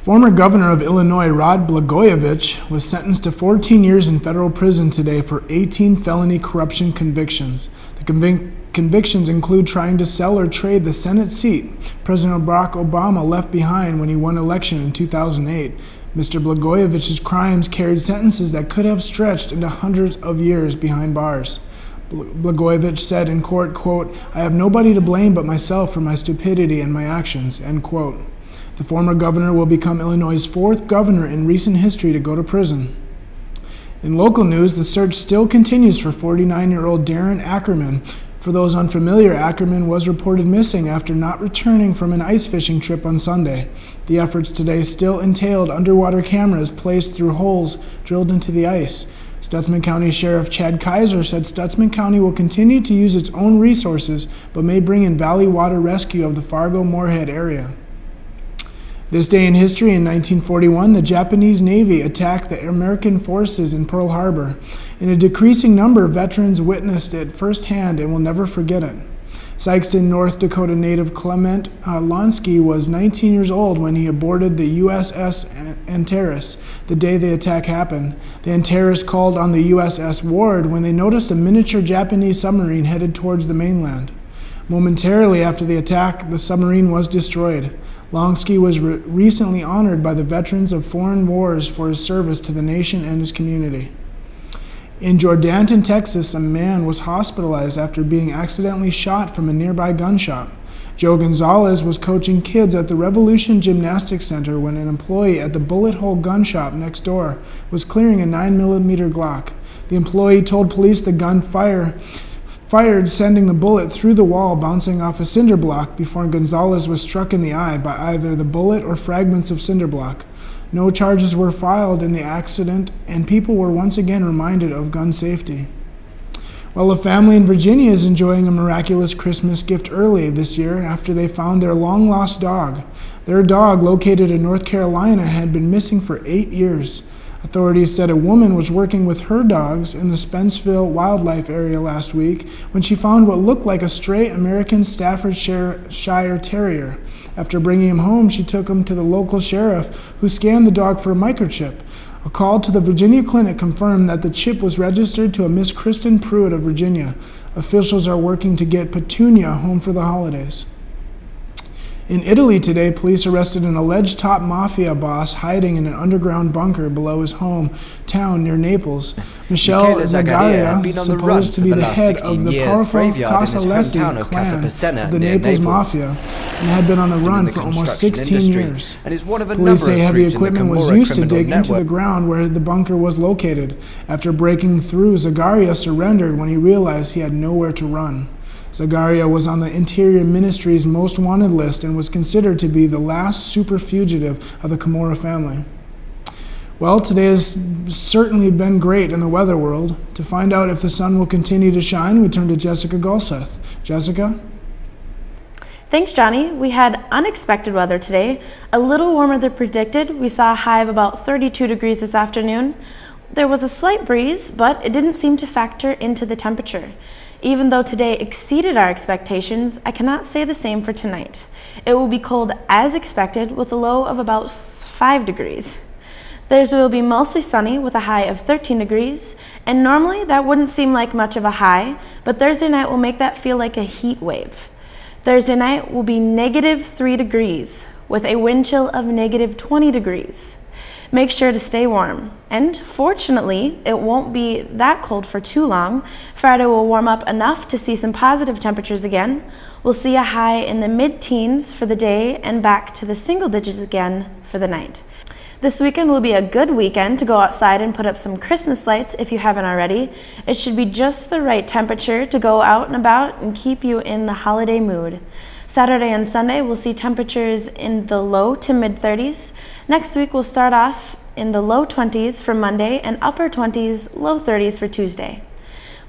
Former Governor of Illinois Rod Blagojevich was sentenced to 14 years in federal prison today for 18 felony corruption convictions. The convictions include trying to sell or trade the Senate seat President Barack Obama left behind when he won election in 2008. Mr. Blagojevich's crimes carried sentences that could have stretched into hundreds of years behind bars. Blagojevich said in court, quote, "I have nobody to blame but myself for my stupidity and my actions," end quote. The former governor will become Illinois' fourth governor in recent history to go to prison. In local news, the search still continues for 49-year-old Darren Ackerman. For those unfamiliar, Ackerman was reported missing after not returning from an ice fishing trip on Sunday. The efforts today still entailed underwater cameras placed through holes drilled into the ice. Stutsman County Sheriff Chad Kaiser said Stutsman County will continue to use its own resources, but may bring in Valley Water Rescue of the Fargo-Moorhead area. This day in history, in 1941, the Japanese Navy attacked the American forces in Pearl Harbor. In a decreasing number, veterans witnessed it firsthand and will never forget it. Sikeston, North Dakota native Clement Lonsky was 19 years old when he aborted the USS Antares the day the attack happened. The Antares called on the USS Ward when they noticed a miniature Japanese submarine headed towards the mainland. Momentarily after the attack, the submarine was destroyed. Lonsky was recently honored by the veterans of foreign wars for his service to the nation and his community. In Jourdanton, Texas, a man was hospitalized after being accidentally shot from a nearby gun shop. Joe Gonzalez was coaching kids at the Revolution Gymnastics Center when an employee at the Bullet Hole gun shop next door was clearing a 9mm Glock. The employee told police the gun fired, sending the bullet through the wall, bouncing off a cinder block before Gonzalez was struck in the eye by either the bullet or fragments of cinder block. No charges were filed in the accident, and people were once again reminded of gun safety. Well, a family in Virginia is enjoying a miraculous Christmas gift early this year after they found their long-lost dog. Their dog, located in North Carolina, had been missing for 8 years. Authorities said a woman was working with her dogs in the Spenceville wildlife area last week when she found what looked like a stray American Staffordshire Terrier. After bringing him home, she took him to the local sheriff, who scanned the dog for a microchip. A call to the Virginia clinic confirmed that the chip was registered to a Miss Kristen Pruitt of Virginia. Officials are working to get Petunia home for the holidays. In Italy today, police arrested an alleged top mafia boss hiding in an underground bunker below his hometown near Naples. Michele Zagaria, supposed to be the head of the powerful Casalesi clan of the Naples Mafia, and had been on the run for almost 16 years. Police say heavy equipment was used to dig into the ground where the bunker was located. After breaking through, Zagaria surrendered when he realized he had nowhere to run. Zagaria was on the Interior Ministry's most wanted list and was considered to be the last super fugitive of the Camorra family. Well, today has certainly been great in the weather world. To find out if the sun will continue to shine, we turn to Jessica Gulseth. Jessica? Thanks, Johnny. We had unexpected weather today. A little warmer than predicted. We saw a high of about 32 degrees this afternoon. There was a slight breeze, but it didn't seem to factor into the temperature. Even though today exceeded our expectations, I cannot say the same for tonight. It will be cold as expected with a low of about 5 degrees. Thursday will be mostly sunny with a high of 13 degrees, and normally that wouldn't seem like much of a high, but Thursday night will make that feel like a heat wave. Thursday night will be -3 degrees with a wind chill of -20 degrees. Make sure to stay warm. And fortunately, it won't be that cold for too long. Friday will warm up enough to see some positive temperatures again. We'll see a high in the mid-teens for the day and back to the single digits again for the night. This weekend will be a good weekend to go outside and put up some Christmas lights if you haven't already. It should be just the right temperature to go out and about and keep you in the holiday mood. Saturday and Sunday, we'll see temperatures in the low to mid-30s. Next week, we'll start off in the low 20s for Monday and upper 20s, low 30s for Tuesday.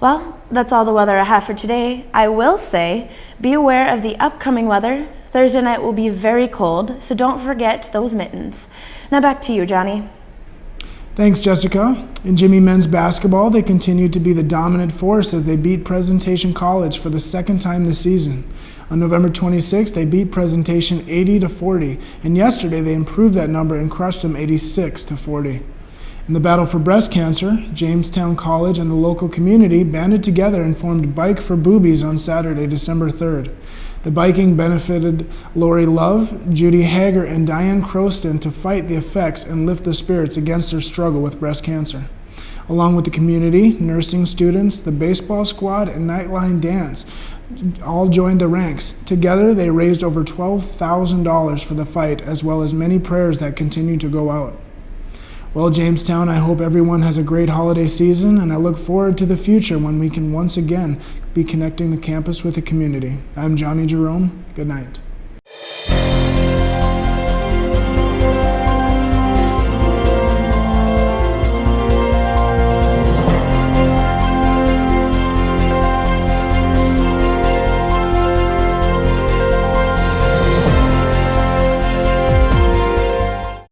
Well, that's all the weather I have for today. I will say, be aware of the upcoming weather. Thursday night will be very cold, so don't forget those mittens. Now back to you, Johnny. Thanks, Jessica. In Jimmie men's basketball, they continued to be the dominant force as they beat Presentation College for the second time this season. On November 26th, they beat Presentation 80-40, and yesterday they improved that number and crushed them 86-40. In the battle for breast cancer, Jamestown College and the local community banded together and formed Bike for Boobies on Saturday, December 3rd. The biking benefited Lori Love, Judy Hager, and Diane Croston to fight the effects and lift the spirits against their struggle with breast cancer. Along with the community, nursing students, the baseball squad, and Nightline Dance all joined the ranks. Together, they raised over $12,000 for the fight, as well as many prayers that continue to go out. Well, Jamestown, I hope everyone has a great holiday season, and I look forward to the future when we can once again be connecting the campus with the community. I'm Johnny Jerome. Good night.